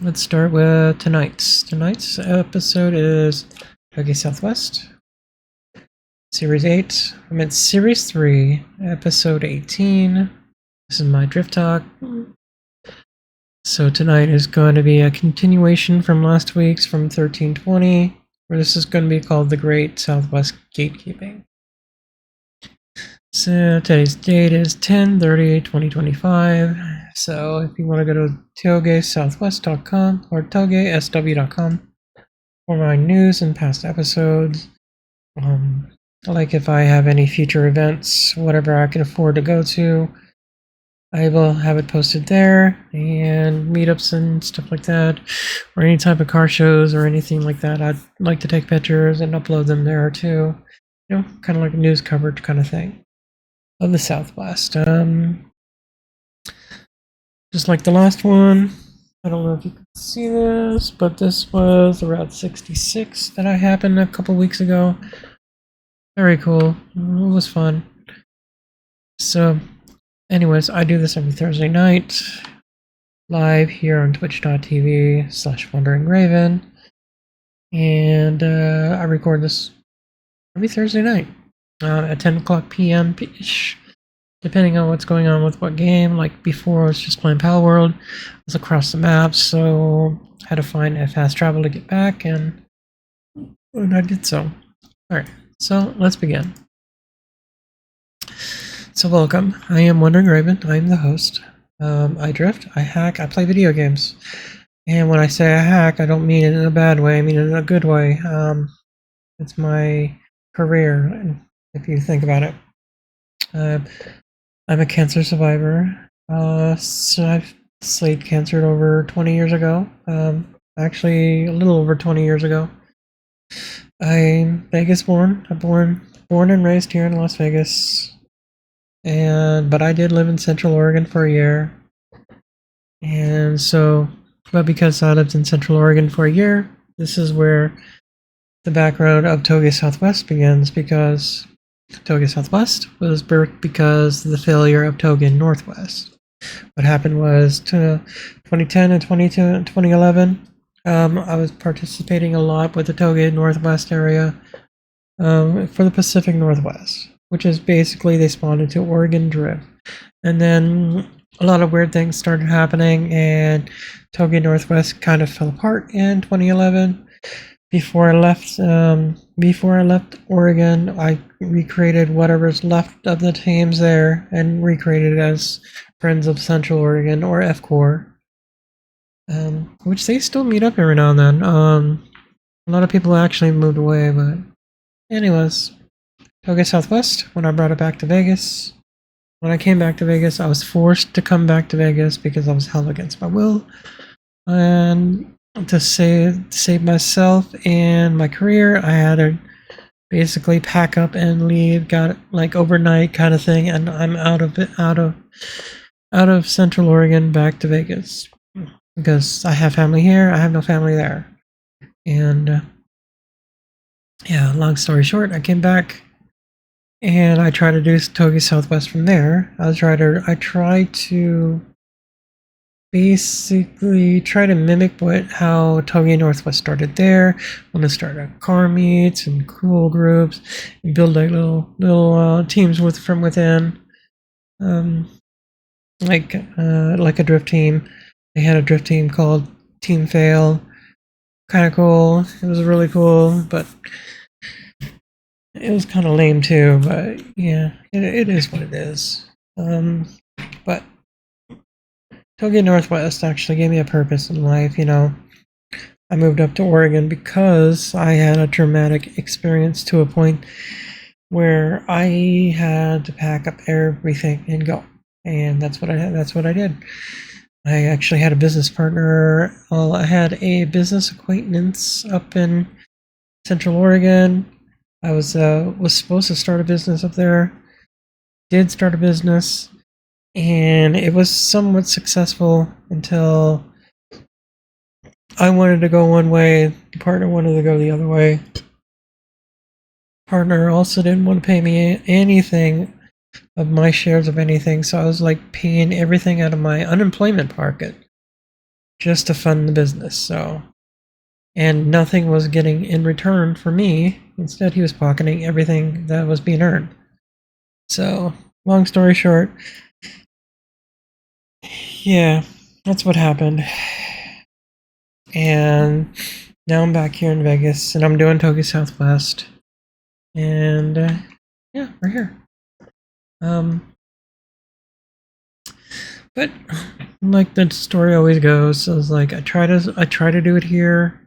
Let's start with tonight's. Tonight's episode is TougeSW, Series 8. I'm at Series 3, Episode 18. This is my Drift Talk. So tonight is going to be a continuation from last week's, from 1320, where this is going to be called The Great Southwest Gatekeeping. So today's date is 10/30/2025. So if you want to go to TougeSW.com or TougeSW.com for my news and past episodes, like if I have any future events, whatever I can afford to go to, I will have it posted there, and meetups and stuff like that, or any type of car shows or anything like that. I'd like to take pictures and upload them there too. You know, kind of like a news coverage kind of thing of the Southwest. Just like the last one, I don't know if you can see this, but this was the Route 66 that happened a couple weeks ago. Very cool. It was fun. So, anyways, I do this every Thursday night, live here on twitch.tv/WanderingRaven, and I record this every Thursday night at 10 o'clock p.m.-ish, depending on what's going on with what game. Like before, I was just playing Pal World. I was across the map, so I had to find a fast travel to get back, and I did so. Alright, so let's begin. So welcome, I am Wandering Raven, I am the host. I drift, I hack, I play video games. And when I say I hack, I don't mean it in a bad way, I mean it in a good way. It's my career, if you think about it. I'm a cancer survivor. So I've slayed cancer over 20 years ago. Actually, a little over 20 years ago. I'm Vegas born. I'm born and raised here in Las Vegas. But I did live in Central Oregon for a year. And so, but because I lived in Central Oregon for a year, this is where the background of TougeSW begins, because TougeSW was birthed because of the failure of Touge Northwest. What happened was, to 2010 and 2011, I was participating a lot with the Touge Northwest area for the Pacific Northwest, which is basically they spawned into Oregon Drift. And then a lot of weird things started happening, and Touge Northwest kind of fell apart in 2011. Before I left Oregon, I recreated whatever's left of the teams there and recreated it as Friends of Central Oregon, or FCORE, which they still meet up every now and then. A lot of people actually moved away, but anyways, TougeSW, when I brought it back to Vegas. When I came back to Vegas, I was forced to come back to Vegas because I was held against my will. And to save myself and my career, I had to basically pack up and leave. Got like overnight kind of thing, and I'm out of Central Oregon back to Vegas because I have family here. I have no family there, and yeah. Long story short, I came back and I tried to do TougeSW from there. I tried to basically try to mimic how Touge Northwest started there. Want to start car meets and cool groups and build like little teams from within, like a drift team. They had a drift team called Team Fail. Kind of cool. It was really cool, but it was kind of lame too. But yeah, it is what it is. But Touge Northwest actually gave me a purpose in life, you know. I moved up to Oregon because I had a traumatic experience to a point where I had to pack up everything and go. And that's what I did. I actually had a business partner. Well, I had a business acquaintance up in Central Oregon. I was supposed to start a business up there. Did start a business. And it was somewhat successful until I wanted to go one way, the partner wanted to go the other way. Partner also didn't want to pay me anything of my shares of anything, so I was like paying everything out of my unemployment pocket. just to fund the business. So, and nothing was getting in return for me. Instead, he was pocketing everything that was being earned. So, long story short, yeah, that's what happened. And now I'm back here in Vegas, and I'm doing TougeSW. And yeah, we're here. But like the story always goes, I was like, I try to do it here.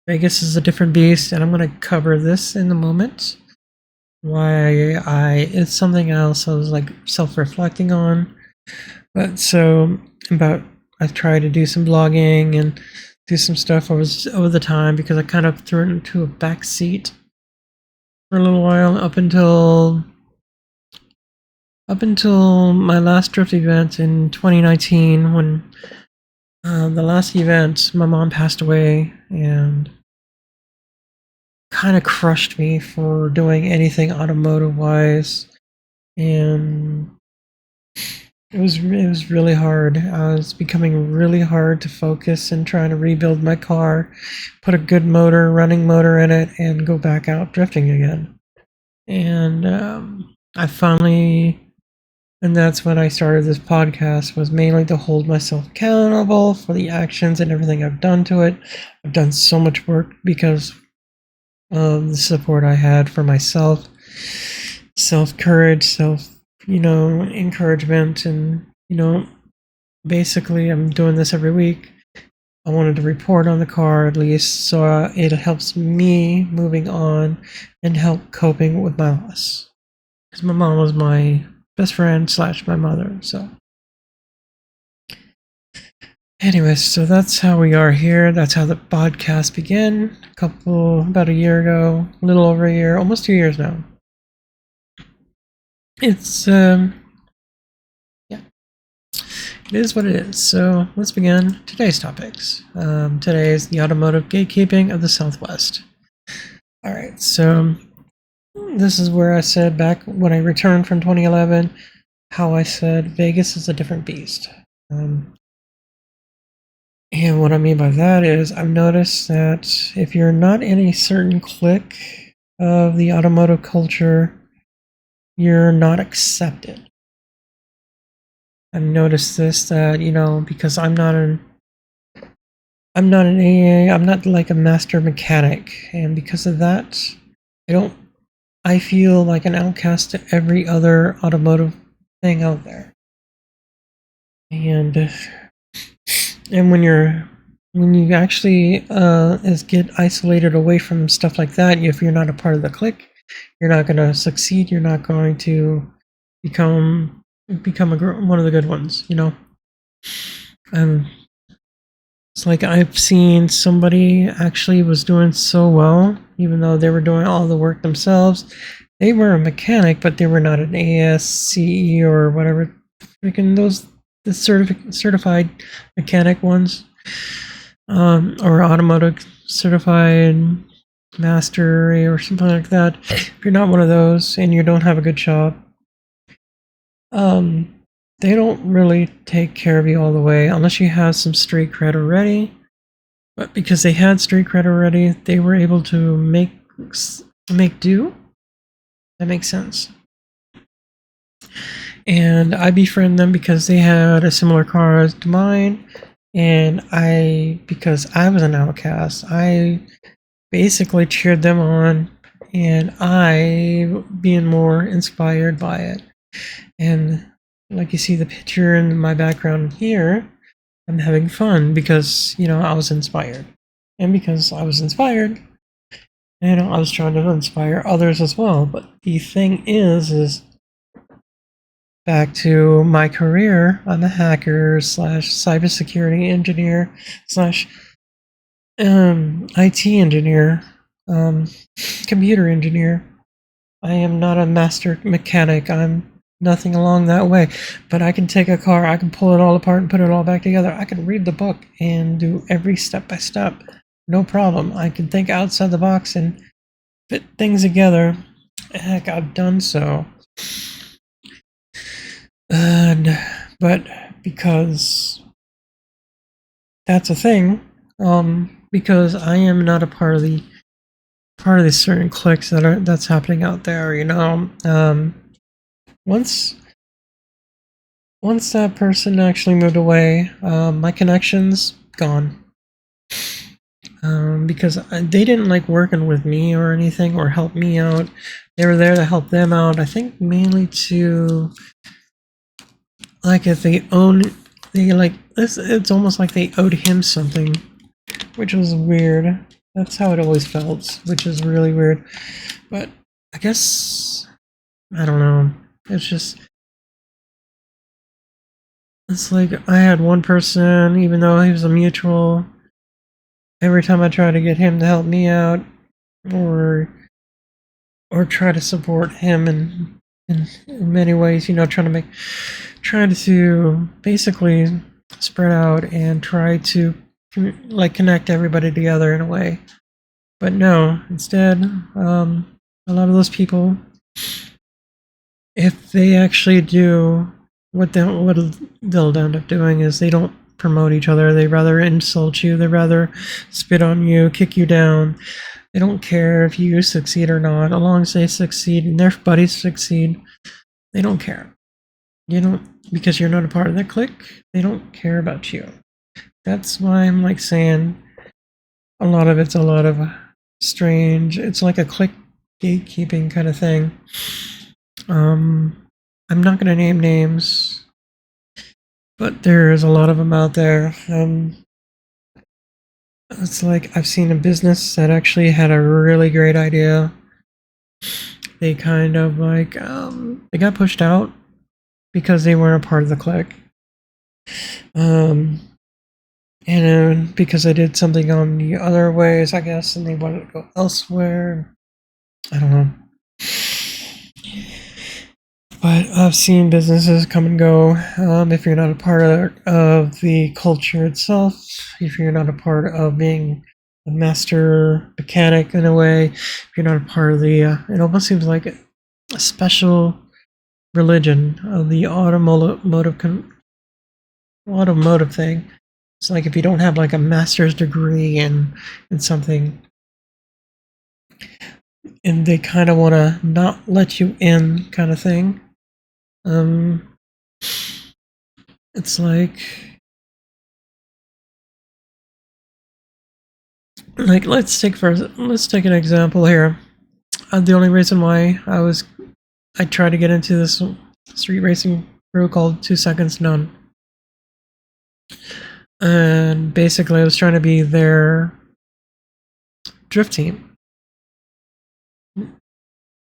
Vegas is a different beast, and I'm gonna cover this in a moment. Why it's something else I was like self-reflecting on. But so about I try to do some blogging and do some stuff over the time because I kind of threw it into a back seat for a little while up until my last drift event in 2019 when the last event my mom passed away and kind of crushed me for doing anything automotive wise, and it was really hard. I was becoming really hard to focus and trying to rebuild my car, put a good running motor in it, and go back out drifting again. And I finally, and that's when I started this podcast, was mainly to hold myself accountable for the actions and everything I've done to it. I've done so much work because of the support I had for myself, self-courage, encouragement, and, basically I'm doing this every week. I wanted to report on the car at least, so it helps me moving on and help coping with my loss. Because my mom was my best friend / my mother, so. Anyways, so that's how we are here. That's how the podcast began. About a year ago, a little over a year, almost 2 years now. It's, yeah. It is what it is. So let's begin today's topics. Today is the automotive gatekeeping of the Southwest. All right, so this is where I said back when I returned from 2011, how I said Vegas is a different beast. And what I mean by that is I've noticed that if you're not in a certain clique of the automotive culture, you're not accepted. I've noticed this that, because I'm not an AA, I'm not like a master mechanic, and because of that, I feel like an outcast to every other automotive thing out there. And when you actually get isolated away from stuff like that, if you're not a part of the clique, you're not going to succeed. You're not going to become one of the good ones. It's like I've seen somebody actually was doing so well, even though they were doing all the work themselves. They were a mechanic, but they were not an ASCE or whatever. Freaking the certified mechanic ones, or automotive certified master or something like that. If you're not one of those and you don't have a good shop, they don't really take care of you all the way unless you have some street cred already. But because they had street cred already, they were able to make do. That makes sense. And I befriend them because they had a similar car to mine, and because I was an outcast, I basically cheered them on, and I being more inspired by it. And like you see the picture in my background here, I'm having fun because, I was inspired. And because I was inspired, I was trying to inspire others as well. But the thing is back to my career, I'm a hacker / cybersecurity engineer / IT engineer, computer engineer. I am not a master mechanic. I'm nothing along that way. But I can take a car, I can pull it all apart and put it all back together. I can read the book and do every step by step. No problem. I can think outside the box and fit things together. Heck, I've done so. But because that's a thing. Because I am not a part of the certain cliques that's happening out there. Once once that person actually moved away, my connections gone. Because they didn't like working with me or anything or help me out. They were there to help them out. I think mainly to like if they like this. It's almost like they owed him something, which was weird. That's how it always felt, which is really weird. But I guess I don't know. It's like I had one person, even though he was a mutual. Every time I tried to get him to help me out, or try to support him in many ways, trying to basically spread out and try to like connect everybody together in a way. But no, instead, a lot of those people, if they actually do what they'll end up doing is they don't promote each other. They rather insult you. They rather spit on you, kick you down. They don't care if you succeed or not. As long as they succeed and their buddies succeed, they don't care. Because you're not a part of that clique, they don't care about you. That's why I'm like saying a lot of it's a lot of strange. It's like a clique gatekeeping kind of thing. I'm not going to name names, but there's a lot of them out there. It's like I've seen a business that actually had a really great idea. They kind of like they got pushed out because they weren't a part of the clique. And because I did something on the other ways, I guess, and they wanted to go elsewhere. I don't know. But I've seen businesses come and go. If you're not a part of the culture itself, if you're not a part of being a master mechanic in a way, if you're not a part of it almost seems like a special religion of the automotive thing. It's like if you don't have like a master's degree in something, and they kind of want to not let you in, kind of thing. It's like let's take an example here. The only reason why I tried to get into this street racing crew called 2 Seconds None, and basically I was trying to be their drift team.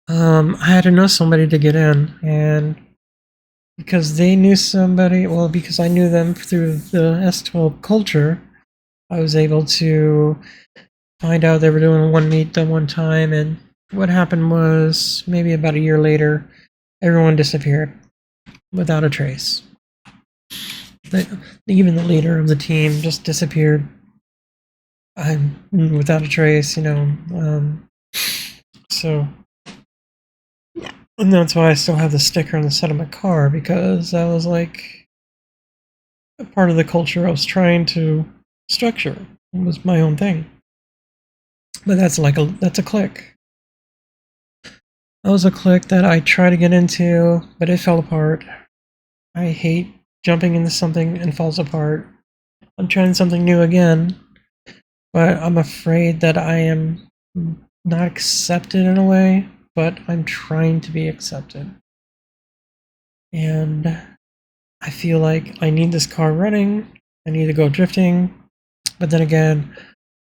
I had to know somebody to get in, and because they knew somebody, well, because I knew them through the S12 culture, I was able to find out they were doing one meet the one time, and what happened was maybe about a year later, everyone disappeared without a trace. Even the leader of the team just disappeared. I'm without a trace, so, and that's why I still have the sticker on the side of my car, because that was like a part of the culture I was trying to structure. It was my own thing. But that's a clique. That was a clique that I tried to get into, but it fell apart. I hate jumping into something and falls apart. I'm trying something new again, but I'm afraid that I am not accepted in a way, but I'm trying to be accepted. And I feel like I need this car running, I need to go drifting, but then again,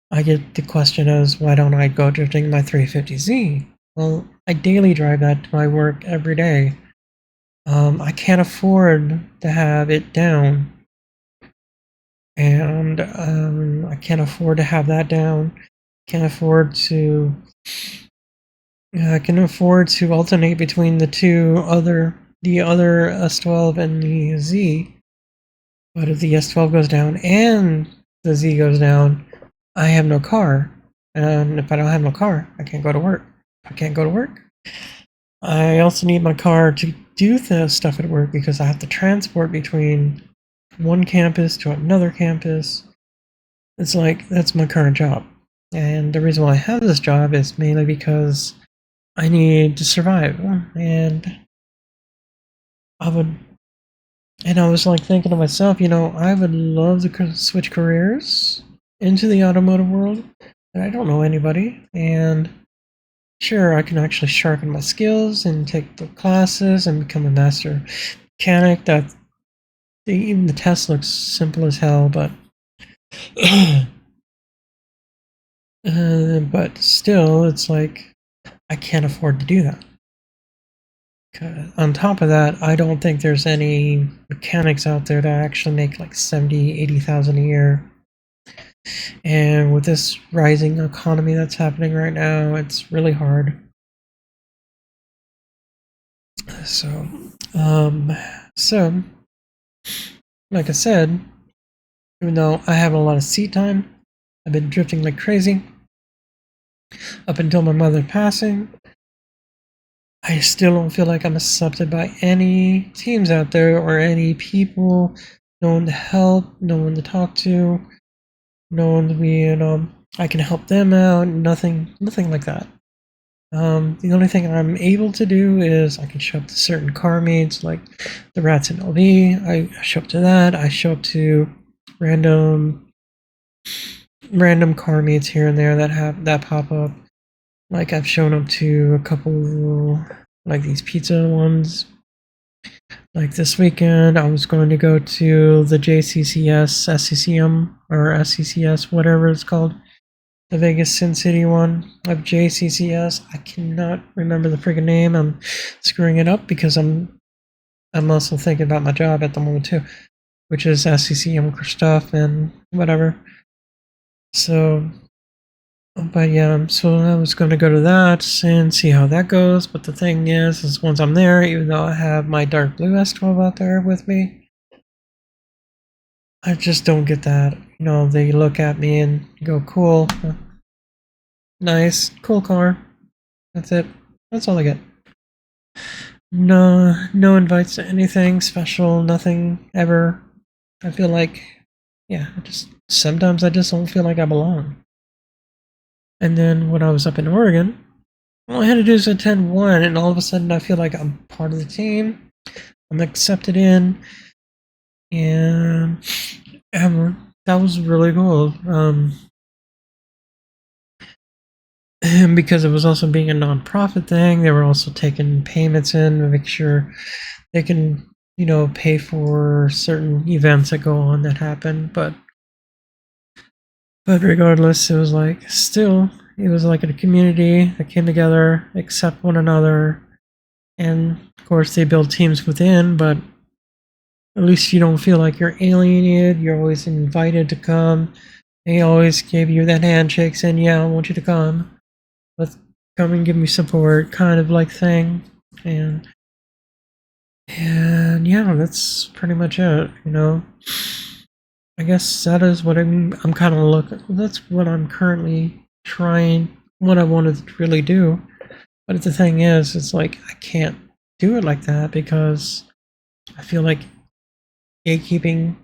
I get the question as, why don't I go drifting my 350Z? Well, I daily drive that to my work every day. I can't afford to have it down. And I can't afford to have that down. I can afford to alternate between the other S12 and the Z. But if the S12 goes down and the Z goes down, I have no car. And if I don't have no car, I can't go to work. I can't go to work. I also need my car to do the stuff at work, because I have to transport between one campus to another campus. It's like that's my current job. And the reason why I have this job is mainly because I need to survive. And I would, and I was like thinking to myself, I would love to switch careers into the automotive world, but I don't know anybody. And sure, I can actually sharpen my skills and take the classes and become a master mechanic. That even the test looks simple as hell, but but still, it's like I can't afford to do that. On top of that, I don't think there's any mechanics out there that actually make like 70, 80,000 a year. And with this rising economy that's happening right now, it's really hard. So, so like I said, even though I have a lot of seat time, I've been drifting like crazy up until my mother passing. I still don't feel like I'm accepted by any teams out there or any people. No one to help, no one to talk to, no one to be, I can help them out. Nothing like that. The only thing I'm able to do is I can show up to certain car meets, like the Rats in LV. I show up to that. I show up to random car meets here and there that pop up. Like I've shown up to a couple, like these pizza ones. Like this weekend, I was going to go to the JCCS, SCCM, or SCCS, whatever it's called. The Vegas Sin City one of JCCS. I cannot remember the friggin' name. I'm screwing it up because I'm also thinking about my job at the moment too, which is SCCM stuff and whatever. So, but yeah, so I was going to go to that and see how that goes. But the thing is once I'm there, even though I have my dark blue S12 out there with me, I just don't get that. They look at me and go, cool, nice, cool car. That's it. That's all I get. No invites to anything special, nothing ever. I feel like, yeah, sometimes I just don't feel like I belong. And then when I was up in Oregon, all I had to do is attend one, and all of a sudden I feel like I'm part of the team. I'm accepted in, and that was really cool. Because it was also being a non-profit thing, they were also taking payments in to make sure they can, pay for certain events that go on that happen. But regardless, it was like it was like a community that came together, accept one another, and of course they build teams within. But at least you don't feel like you're alienated. You're always invited to come. They always gave you that handshake saying, "Yeah, I want you to come. Let's come and give me support," kind of like thing. And yeah, that's pretty much it. I guess that is what I'm kind of looking. That's what I'm currently trying. What I wanted to really do, but the thing is, it's like I can't do it like that because I feel like gatekeeping.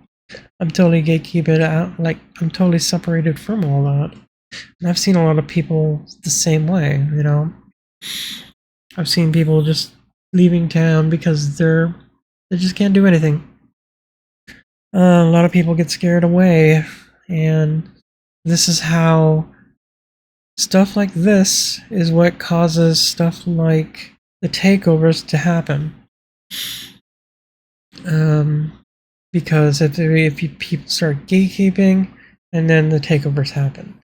I'm totally gatekeeping out. Like I'm totally separated from all that. And I've seen a lot of people the same way. I've seen people just leaving town because they just can't do anything. A lot of people get scared away, and this is how stuff like this is what causes stuff like the takeovers to happen. Because if people start gatekeeping, and then the takeovers happen.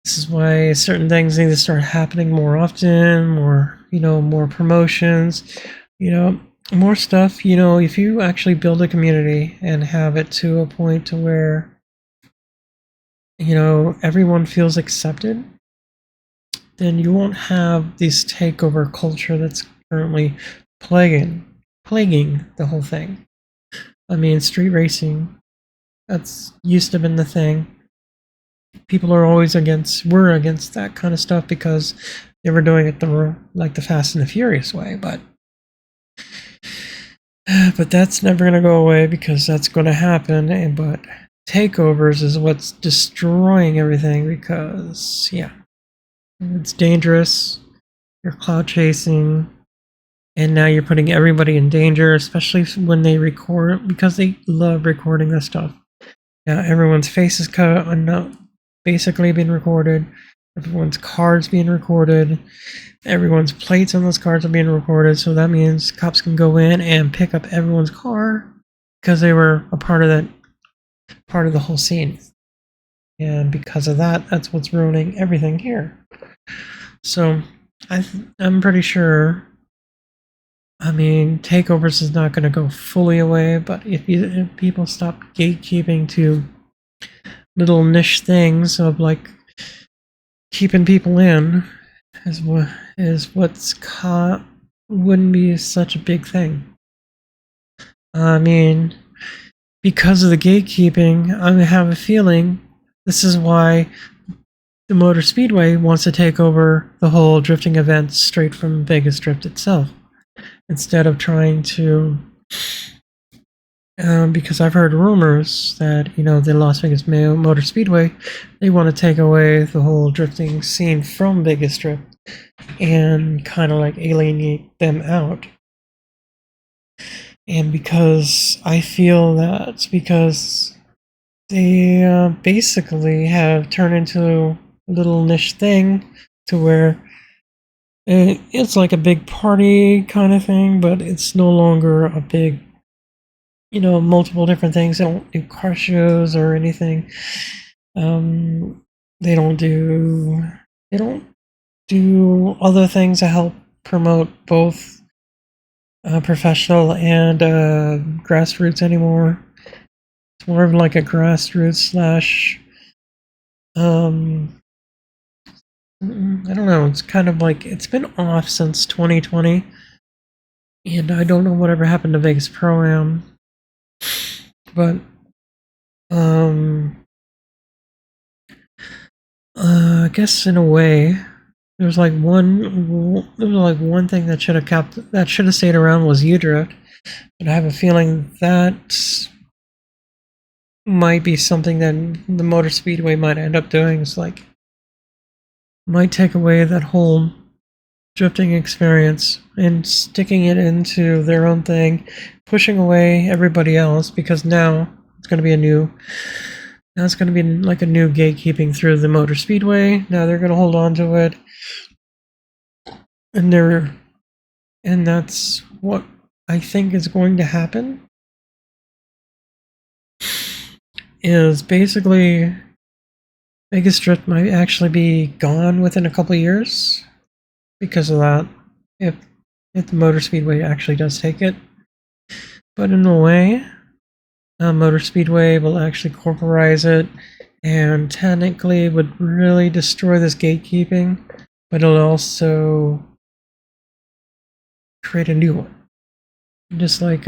This is why certain things need to start happening more often, more promotions, more stuff. If you actually build a community and have it to a point to where, everyone feels accepted, then you won't have this takeover culture that's currently plaguing the whole thing. I mean, street racing, that's used to have been the thing. People are always were against that kind of stuff because they were doing it the Fast and the Furious way, but that's never going to go away because that's going to happen. But takeovers is what's destroying everything because, yeah, it's dangerous. You're cloud chasing, and now you're putting everybody in danger, especially when they record, because they love recording this stuff. Now everyone's face is cut on basically being recorded. Everyone's cards being recorded. Everyone's plates on those cards are being recorded. So that means cops can go in and pick up everyone's car because they were a part of the whole scene. And because of that, that's what's ruining everything here. So I'm pretty sure. I mean, takeovers is not going to go fully away, but if people stop gatekeeping to little niche things of like keeping people in, wouldn't be such a big thing. I mean, because of the gatekeeping, I have a feeling this is why the Motor Speedway wants to take over the whole drifting event straight from Vegas Drift itself, instead of trying to, because I've heard rumors that, the Las Vegas Motor Speedway, they want to take away the whole drifting scene from Vegas Strip and kind of like alienate them out. And because I feel that's because they basically have turned into a little niche thing to where it's like a big party kind of thing, but it's no longer a big, multiple different things. They don't do car shows or anything. They don't do other things to help promote both professional and grassroots anymore. It's more of like a grassroots slash I don't know, it's kind of like it's been off since 2020, and I don't know whatever happened to Vegas Pro-Am, but I guess in a way there was like one thing that should have stayed around was U-Drift, but I have a feeling that might be something that the Motor Speedway might end up doing. It's like might take away that whole drifting experience and sticking it into their own thing, pushing away everybody else, because now it's going to be like a new gatekeeping through the Motor Speedway. Now they're going to hold on to it, and that's what I think is going to happen. Is basically Vegas Drift might actually be gone within a couple of years because of that, if the Motor Speedway actually does take it. But in a way, Motor Speedway will actually corporate it, and technically would really destroy this gatekeeping, but it'll also create a new one. Just like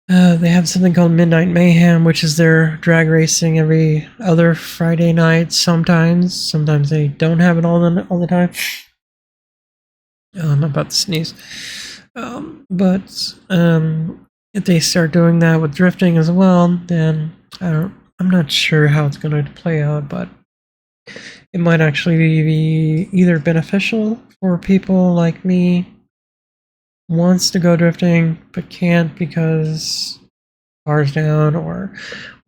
they have something called Midnight Mayhem, which is their drag racing every other Friday night. Sometimes they don't have it all the time. I'm about to sneeze. But if they start doing that with drifting as well, then I'm not sure how it's going to play out, but it might actually be either beneficial for people like me wants to go drifting but can't because car's down, or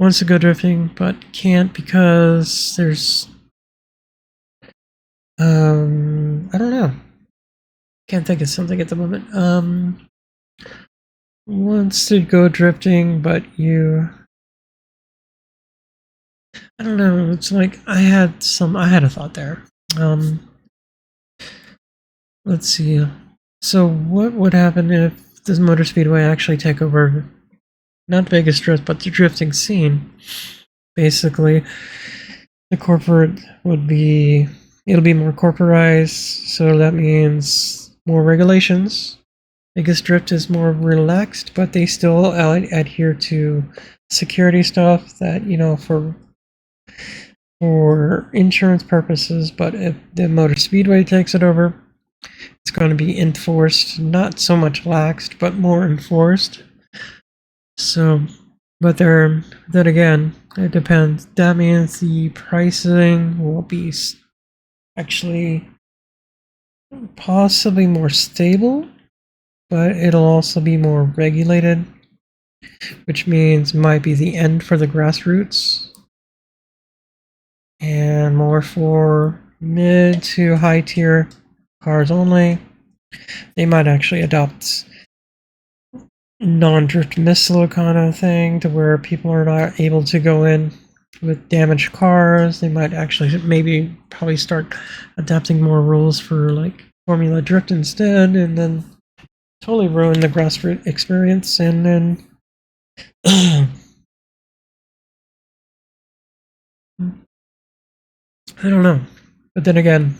wants to go drifting but can't because there's I don't know, can't think of something at the moment. Wants to go drifting but I don't know, it's like I had a thought there. Let's see. So what would happen if this Motor Speedway actually take over not Vegas Drift, but the drifting scene? Basically, the corporate it'll be more corporatized, so that means more regulations. Vegas Drift is more relaxed, but they still adhere to security stuff that, for insurance purposes. But if the Motor Speedway takes it over, it's going to be enforced, not so much laxed, but more enforced. So But then again, it depends. That means the pricing will be actually possibly more stable, but it'll also be more regulated, which means it might be the end for the grassroots and more for mid to high tier cars only. They might actually adopt non-drift missile kind of thing to where people are not able to go in with damaged cars. They might actually probably start adapting more rules for like Formula Drift instead, and then totally ruin the grassroots experience. And then I don't know. But then again,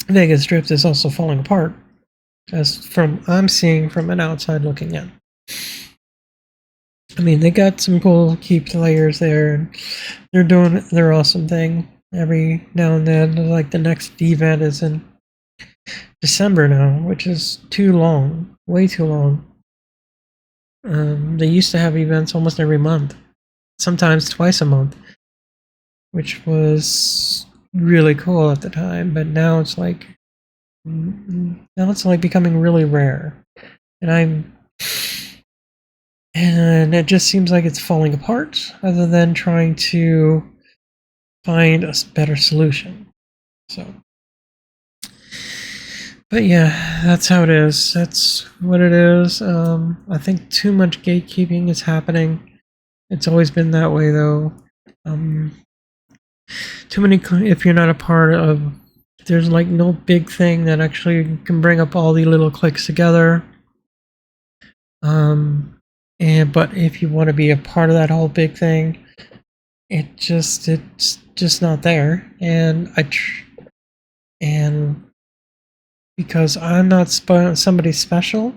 Vegas Drift is also falling apart, as from I'm seeing from an outside looking in. I mean, they got some cool key players there, and they're doing their awesome thing every now and then. Like the next event is in December now, which is too long, way too long. They used to have events almost every month, sometimes twice a month, which was really cool at the time. But now it's like becoming really rare, and it just seems like it's falling apart, other than trying to find a better solution. So, but yeah, that's how it is. That's what it is. I think too much gatekeeping is happening. It's always been that way, though. Too many. If you're not a part of, there's like no big thing that actually can bring up all the little cliques together. But if you want to be a part of that whole big thing, it's just not there. And because I'm not somebody special,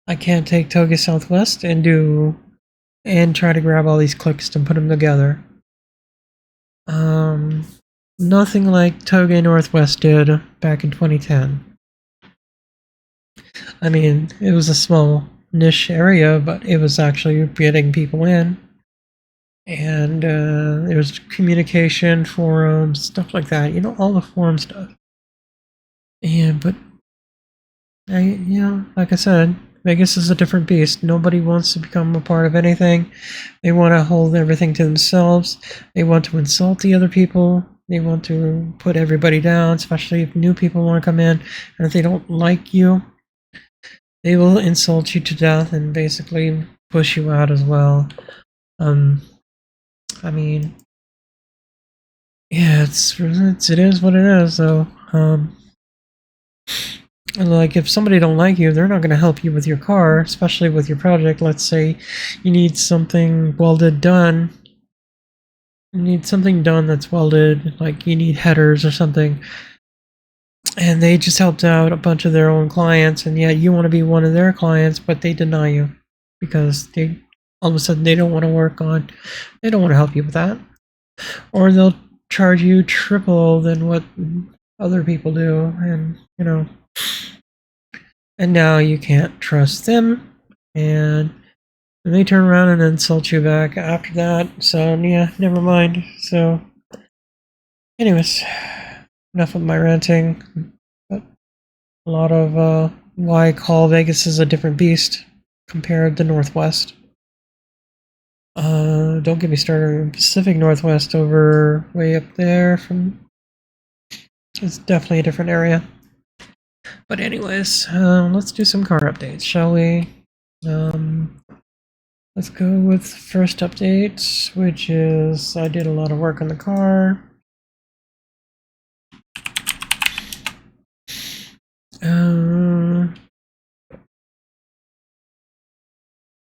I can't take TougeSW and try to grab all these clicks and put them together. Nothing like Touge Northwest did back in 2010. I mean, it was a small niche area, but it was actually getting people in. And there was communication, forums, stuff like that. You know, all the forum stuff. But like I said, Vegas is a different beast. Nobody wants to become a part of anything. They want to hold everything to themselves. They want to insult the other people. They want to put everybody down, especially if new people want to come in. And if they don't like you, they will insult you to death and basically push you out as well. I mean, yeah, it is what it is, though. Like, if somebody don't like you, they're not going to help you with your car, especially with your project. Let's say you need something welded done. You need something done that's welded, like you need headers or something. And they just helped out a bunch of their own clients, and yet you want to be one of their clients, but they deny you because they all of a sudden they don't want to help you with that. Or they'll charge you triple than what other people do, and and now you can't trust them, and they turn around and insult you back after that. So yeah, never mind. So anyways, enough of my ranting. But a lot of why I call Vegas is a different beast compared to Northwest. Don't get me started on Pacific Northwest over way up there. It's definitely a different area. But anyways, let's do some car updates, shall we? Let's go with first update, which is I did a lot of work on the car.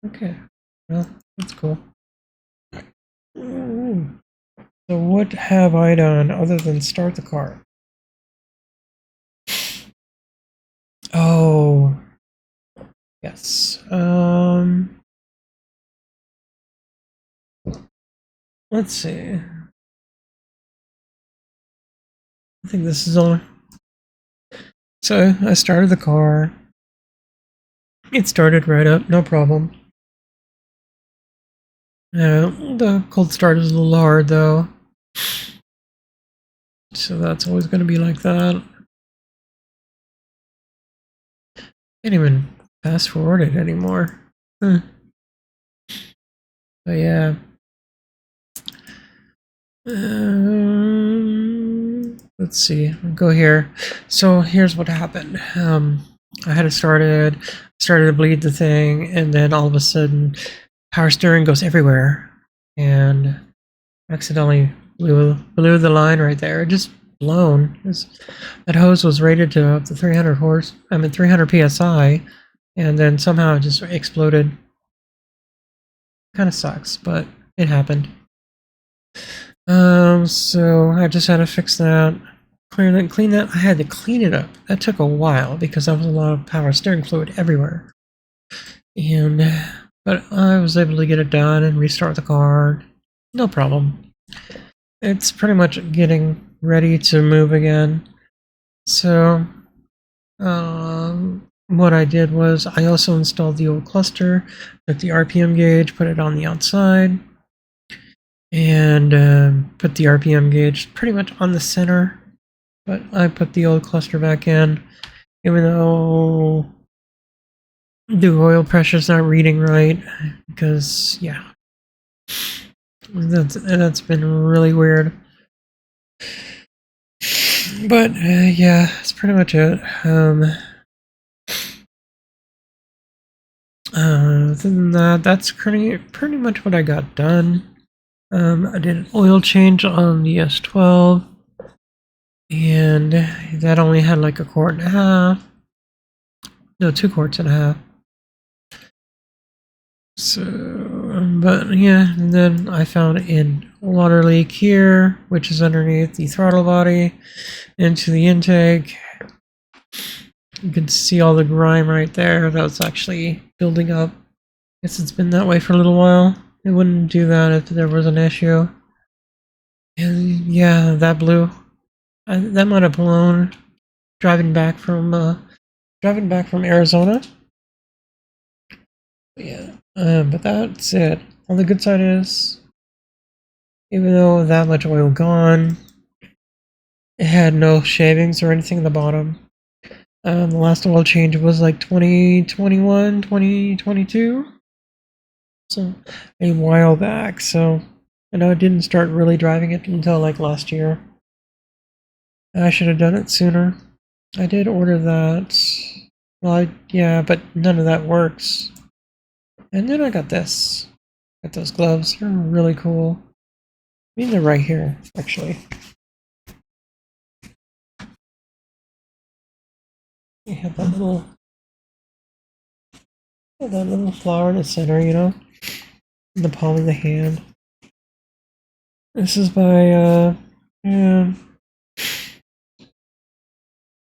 Okay, well, that's cool. So what have I done other than start the car? Oh, yes. Let's see. I think this is on. So I started the car. It started right up, no problem. The cold start is a little hard though, so that's always going to be like that. Can't even fast forward it anymore. But yeah. Let's see. I'll go here. So here's what happened. I had started to bleed the thing, and then all of a sudden, power steering goes everywhere, and accidentally blew the line right there. Just blown. That hose was rated to up to 300 psi, and then somehow it just exploded. Kind of sucks, but it happened. So I just had to fix that, clean that. I had to clean it up. That took a while because there was a lot of power steering fluid everywhere. But I was able to get it done and restart the car. No problem. It's pretty much getting ready to move again. So, what I did was I also installed the old cluster, took the RPM gauge, put it on the outside, and put the RPM gauge pretty much on the center. But I put the old cluster back in, even though the oil pressure's not reading right, because yeah, that's been really weird. But yeah, that's pretty much it. Other than that, that's pretty much what I got done. I did an oil change on the S12, and that only had like 1.5 quarts. No, 2.5 quarts. So, but yeah, and then I found a water leak here, which is underneath the throttle body, into the intake. You can see all the grime right there. That was actually building up. Guess it's been that way for a little while. It wouldn't do that if there was an issue. And yeah, that blew. That might have blown driving back from Arizona. Yeah, but that's it. On the good side is, even though that much oil gone, it had no shavings or anything in the bottom. The last oil change was like 2021, 2022. So a while back. So I know I didn't start really driving it until like last year. I should have done it sooner. I did order that. Well, yeah, but none of that works. And then I got this. Got those gloves. They're really cool. I mean, they're right here, actually. You have that little flower in the center, you know, in the palm of the hand. This is by yeah,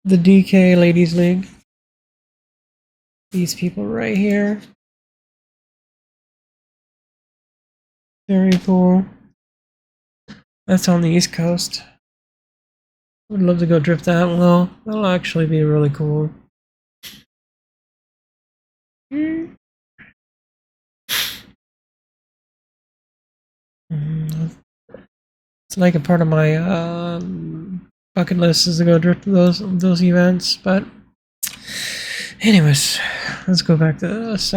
the DK Ladies League. These people right here. Very cool. That's on the East Coast. Would love to go drift that. Well, that'll actually be really cool. It's like a part of my bucket list is to go drift those events. But anyways, let's go back to this.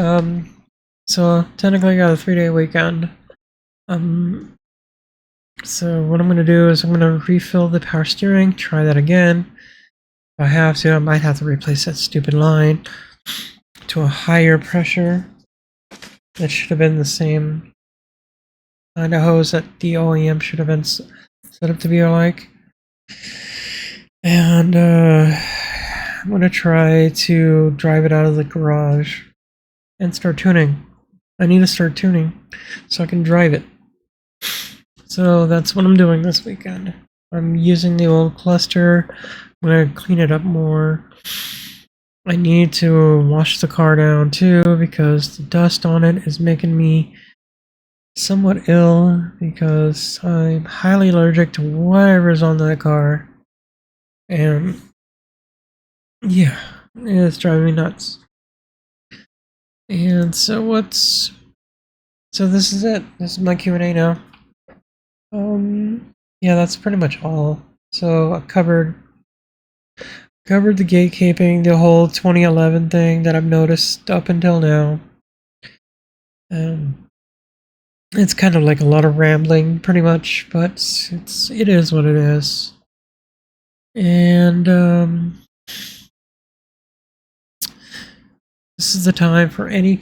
So technically I got a 3-day weekend. So what I'm gonna do is I'm gonna refill the power steering, try that again. If I have to, I might have to replace that stupid line to a higher pressure. That should have been the same kind of hose that the OEM should have been set up to be like. And I'm gonna try to drive it out of the garage and start tuning. I need to start tuning so I can drive it. So that's what I'm doing this weekend. I'm using the old cluster. I'm gonna clean it up more. I need to wash the car down too because the dust on it is making me somewhat ill because I'm highly allergic to whatever's on that car. And yeah, it's driving me nuts. And so So this is it. This is my Q&A now. Yeah, that's pretty much all. So I covered the gatekeeping, the whole 2011 thing that I've noticed up until now. It's kind of like a lot of rambling, pretty much, but it is what it is. And this is the time for any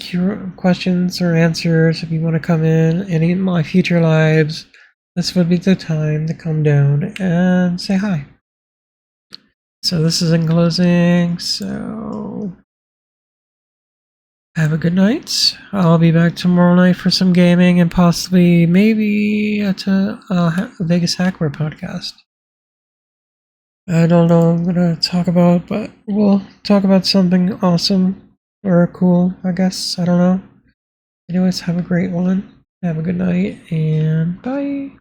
questions or answers. If you want to come in any of my future lives, this would be the time to come down and say hi. So this is in closing. So have a good night. I'll be back tomorrow night for some gaming and possibly maybe a Vegas Hackware podcast. I don't know what I'm gonna talk about, but we'll talk about something awesome or cool, I guess. I don't know. Anyways, have a great one. Have a good night and bye.